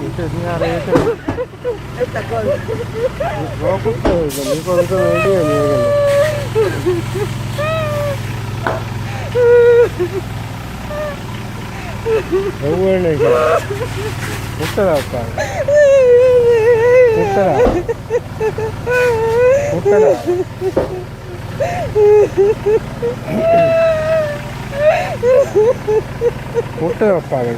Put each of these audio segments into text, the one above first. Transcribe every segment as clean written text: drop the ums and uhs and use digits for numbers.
Itu ni hari itu. Bagus tu, ni kalau tu dia ni kan. Awal ni kan. Utara apa? Utara. Utara. Utara apa ni?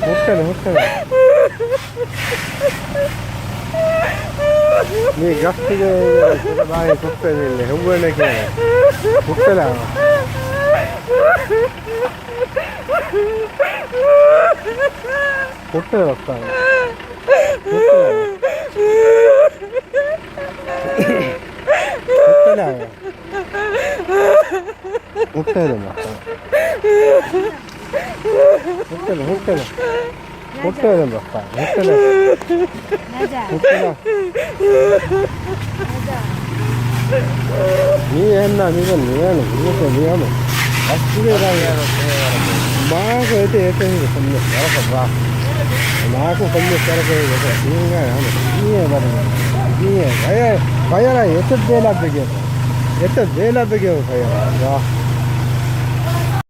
Utara. Utara. Ni gasti ke bayi kutter ni. Awal ni kan. Utara. Utara apa? Utara. Utara apa? Utara apa? Utara. Ni enna ni kan ni anu, ni kan ni anu. Asli dah. Maa ko itu ni semua. Apa? Maa ko semua cara kerja. Ni kan anu. Ni baru. Ni. Bayar lah. Itu bela bagi. Itu bela bagi bayar.